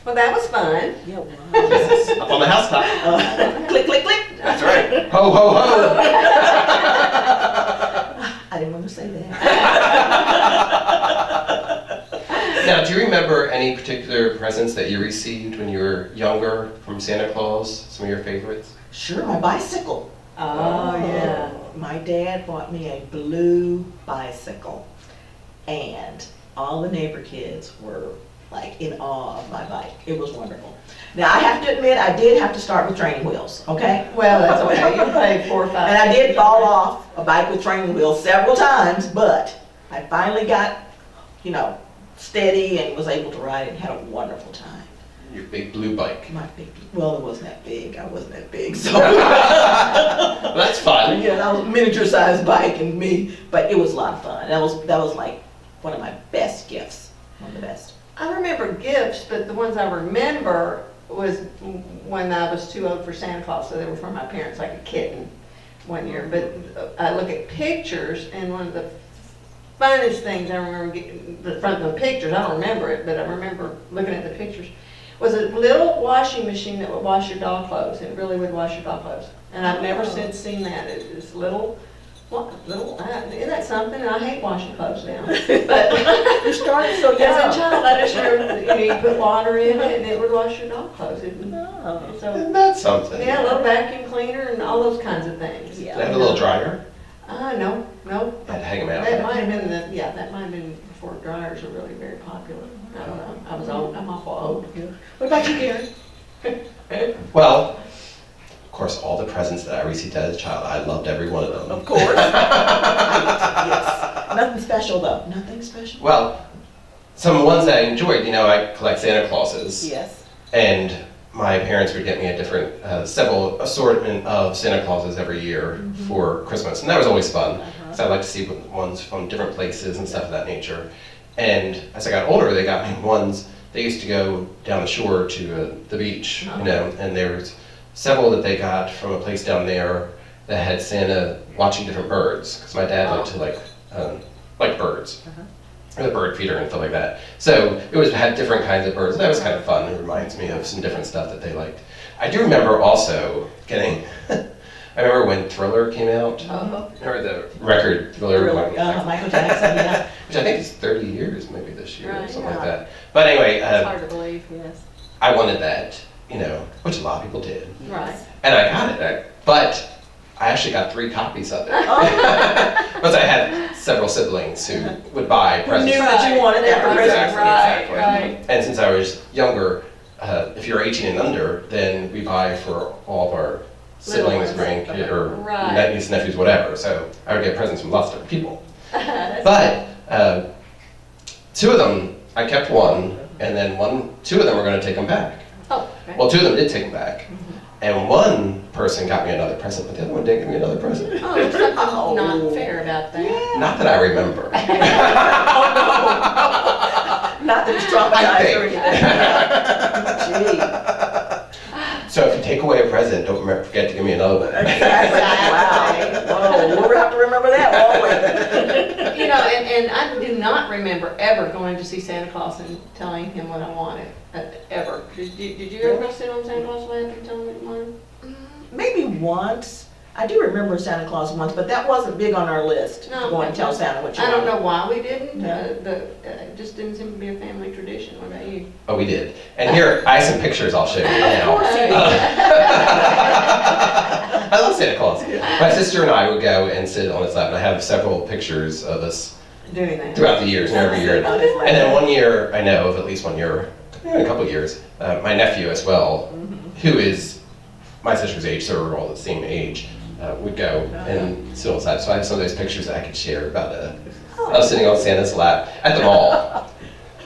Well, that was fun. Yeah, wow. Up on the housetop. Click, click, click. That's right. Ho, ho, ho. I didn't want to say that. Now, do you remember any particular presents that you received when you were younger from Santa Claus? Some of your favorites? Sure, my bicycle. Oh, yeah. My dad bought me a blue bicycle, and all the neighbor kids were like in awe of my bike. It was wonderful. Now, I have to admit, I did have to start with training wheels, okay? Well, that's okay. You paid 4 or 5. And I did fall off a bike with training wheels several times, but I finally got, steady and was able to ride and had a wonderful time. Your big blue bike. My big, well, it wasn't that big. I wasn't that big, so. Well, that's fun. Yeah, that was a miniature-sized bike and me, but it was a lot of fun. That was like one of my best gifts, one of the best. I remember gifts, but the ones I remember was when I was too old for Santa Claus, so they were from my parents, like a kitten one year. But I look at pictures, and one of the funnest things I remember getting from the pictures, I don't remember it, but I remember looking at the pictures, was a little washing machine that would wash your dog clothes. It really would wash your dog clothes. And I've never since seen that. It's little, isn't that something? And I hate washing clothes now. But You started so as young. a child, I just remember, you put water in it and it would wash your dog clothes. Oh. So, Isn't that something? yeah, a little vacuum cleaner and all those kinds of things. Yeah. Did it have a little dryer? No. Had to hang them out. That might have been that might have been before dryers were really very popular. I don't know. I was old. I'm awful old. What about you, Gary? Well, of course, all the presents that I received as a child, I loved every one of them. Of course. Yes. Nothing special, though. Nothing special? Well, some ones that I enjoyed, I collect Santa Clauses. Yes. And my parents would get me a different, several assortment of Santa Clauses every year for Christmas. And that was always fun, because I like to see ones from different places and stuff of that nature. And as I got older, they got me ones, they used to go down the shore to the beach, and there was several that they got from a place down there that had Santa watching different birds, because my dad liked to like birds. Or the bird feeder and stuff like that. So it had different kinds of birds. That was kind of fun. It reminds me of some different stuff that they liked. I do remember also getting, I remember when Thriller came out. Remember the record Thriller? Michael Jackson, yeah. Which I think is 30 years maybe this year or Right, something yeah. like that. But anyway, It's hard to believe, yes. I wanted that, which a lot of people did. Right. And I got it, but I actually got 3 copies of it. Because I had several siblings who would buy Who presents. knew that you wanted that for Christmas? Exactly. Right. And since I was younger, if you're 18 and under, then we buy for all of our siblings, Little ones. grandkids, or Right. nieces, nephews, whatever. So I would get presents from lots of different people. But 2 of them, I kept one, and then 2 of them were going to take them back. Oh, okay. Well, 2 of them did take them back. And one person got me another present, but the other one didn't give me another present. Oh, there's something not fair about that. Not that I remember. Not that it's traumatized or anything. Gee. So if you take away a present, don't forget to give me another one. Exactly. Wow. Whoa, we'll have to remember that, won't we? And I do not remember ever going to see Santa Claus and telling him what I wanted, ever. Did you ever go sit on Santa Claus' lap and tell him what you wanted? Maybe once. I do remember Santa Claus once, but that wasn't big on our list, No. to go and tell Santa what you I don't wanted. know why we didn't. Yeah. It just didn't seem to be a family tradition. What about you? Oh, we did. And here, I have some pictures I'll show you now. Of course you did. I love Santa Claus. My sister and I would go and sit on his lap, and I have several pictures of us Doing that. throughout the years and every year. On his lap. And then one year, I know of at least 1 year, a couple of years, my nephew as well, who is my sister's age, so we're all the same age, would go and sit on his lap. So I have some of those pictures that I could share about us sitting on Santa's lap at the mall.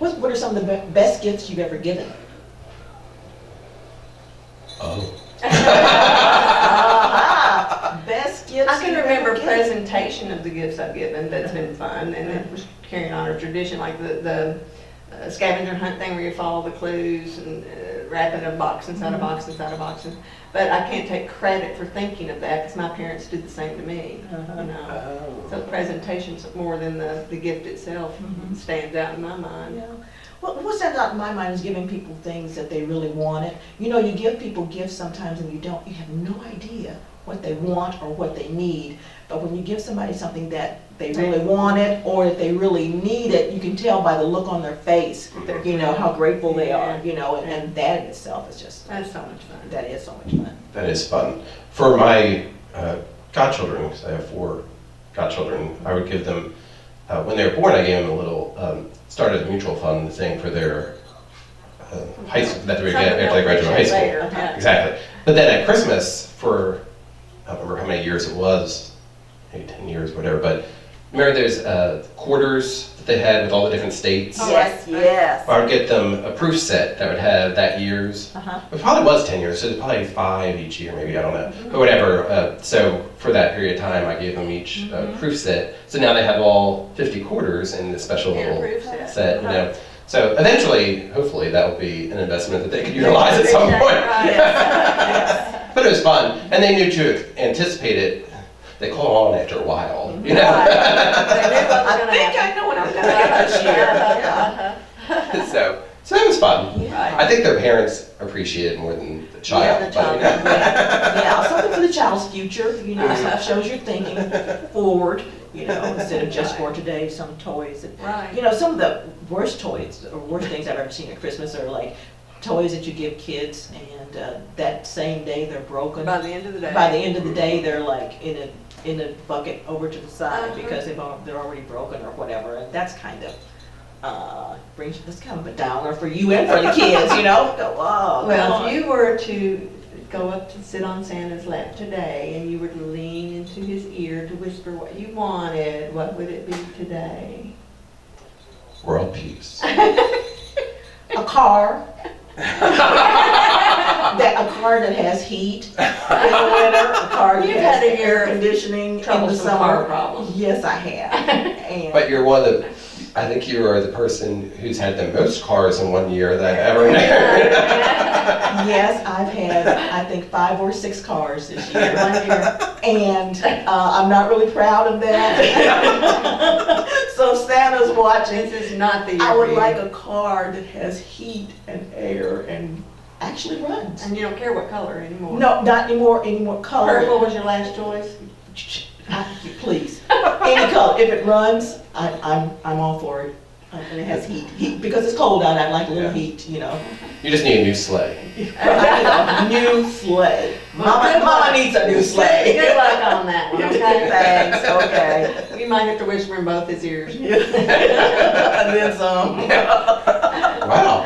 What are some of the best gifts you've ever given? Oh. Best gifts I can you've remember ever given? presentation of the gifts I've given. That's been fun, and it was carrying on a tradition like the scavenger hunt thing where you follow the clues and wrap in a box inside a box inside a box. But I can't take credit for thinking of that because my parents did the same to me. Oh. So the presentation's more than the gift itself stands out in my mind. Yeah. What stands out in my mind is giving people things that they really wanted. You know, you give people gifts sometimes and you have no idea what they want or what they need. But when you give somebody something that they really wanted or that they really needed, you can tell by the look on their face, you know, how grateful they are, you know, and that in itself is just, That's so much fun. that is so much fun. That is fun. For my godchildren, because I have 4 godchildren, I would give them, when they were born, I gave them a little, started a mutual fund thing for their high school, that they would get after they graduated high school. Later, yeah. Exactly. But then at Christmas, for, I don't remember how many years it was, maybe 10 years, whatever, but remember there's quarters that they had with all the different states? Oh, Yes, yes. I would get them a proof set that would have that year's. Uh-huh. It probably was 10 years, so it's probably 5 each year, maybe, I don't know. But whatever, so for that period of time, I gave them each proof set. So now they have all 50 quarters in this special And a little proof set. set, you know. So eventually, hopefully, that will be an investment that they could utilize at some point. But it was fun, and they knew to anticipate it. They caught on after a while, you know. I think I know what I'm gonna get this year. Yeah. So that was fun. Yeah. I think their parents appreciate it more than the child. Yeah, the child. but, you know. Yeah, something for the child's future, you know, stuff shows you're thinking forward, you know, instead of just for today, some toys. And, Right. you know, some of the worst toys, or worst things I've ever seen at Christmas are like toys that you give kids and that same day they're broken. By the end of the day. By the end of the day, they're like in a bucket over to the side Uh-huh. because they're already broken or whatever, and that's kind of, that's kind of a downer for you and for the kids, you know? Go, oh, come Well, on. if you were to go up to sit on Santa's lap today and you were to lean into his ear to whisper what you wanted, what would it be today? World peace. A car. A car that has heat in the winter, a car that You've has had air your conditioning in the troublesome car summer. problem. Yes, I have. And But you're one of the, I think you are the person who's had the most cars in one year that I've ever known. yes, I've had, I think, 5 or 6 cars this year. And I'm not really proud of that. So if Santa's watching, This is not the year I would for you. like a car that has heat and air and actually runs. And you don't care what color anymore. No, not anymore color. Purple was your last choice? Please, any color. If it runs, I'm all for it. And it has heat, because it's cold out. I like a little Yeah. heat, you know. You just need a new sleigh. I need a new sleigh. Mama needs a new sleigh. Good luck on that one, okay? Thanks. Okay. You might have to whisper in both his ears. And then some. Wow.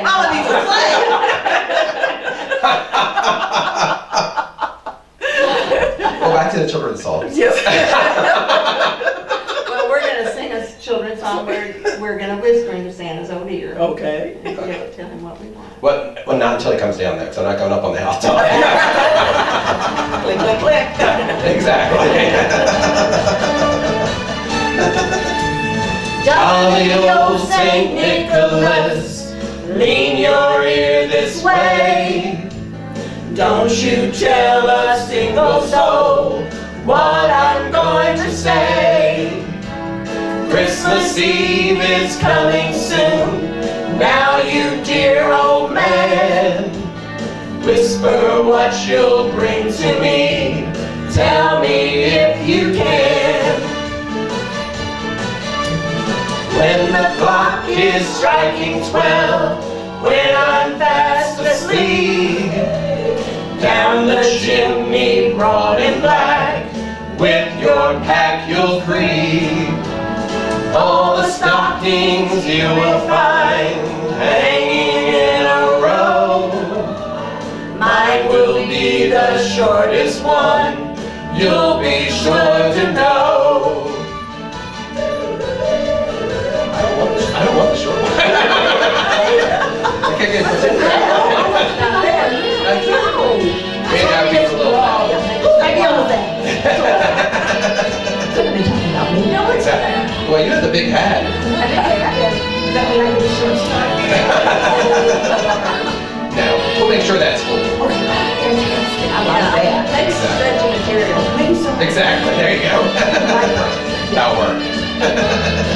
Mama needs a Well, back to the children's songs. sleigh. Yes. Well, we're gonna sing a children's song, we're gonna whisper into Santa's old ear. Okay. And tell him what we want. Well, not until he comes down there, because I'm not going up on the housetop. Click, click, click. Exactly. Jolly old Saint Nicholas, lean your ear this way. Don't you tell a single soul what I'm going to say. Christmas Eve is coming soon. Now you dear old man, whisper what you'll bring to me. Tell me if you can. When the clock is striking 12, when I'm fast asleep, down the chimney broad and black, with your pack you'll creep. All the stockings you will find hanging in a row. Mine will be the shortest one, you'll be sure to know. I don't want the short one. Okay, maybe I'll give a little loud. Maybe a little bit. Could have been talking about me. No, it's Well, you have the big hat. That mean I get a short skirt? Now, we'll make sure that's full. I like that. Maybe some stretchy material. Maybe some Exactly, there you go. That'll work.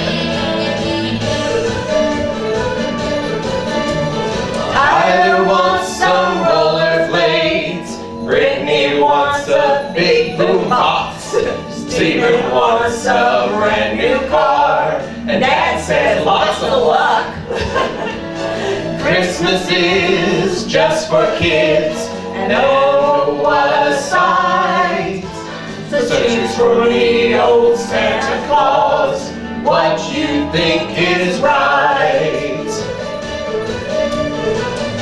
Tyler wants some rollerblades. Brittany wants a big boom box. Steven wants a brand new car. And Dad says lots of luck. Christmas is just for kids. And oh, what a sight. So choose for me, old Santa Claus, what you think is right.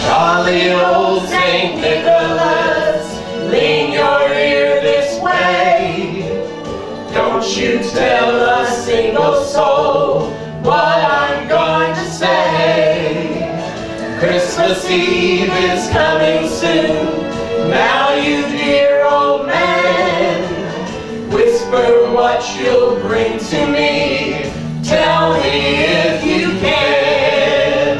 Jolly old Saint Nicholas, lean your ear this way. Don't you tell a single soul what I'm going to say. Christmas Eve is coming soon. Now you dear old man, whisper what you'll bring to me. Tell me if you can.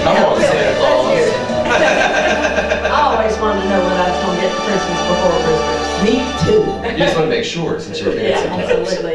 Come on, Santa Claus. I always wanted to know what I was gonna get for Christmas before Christmas. Me too. You just want to make sure since you're Yeah, here. absolutely.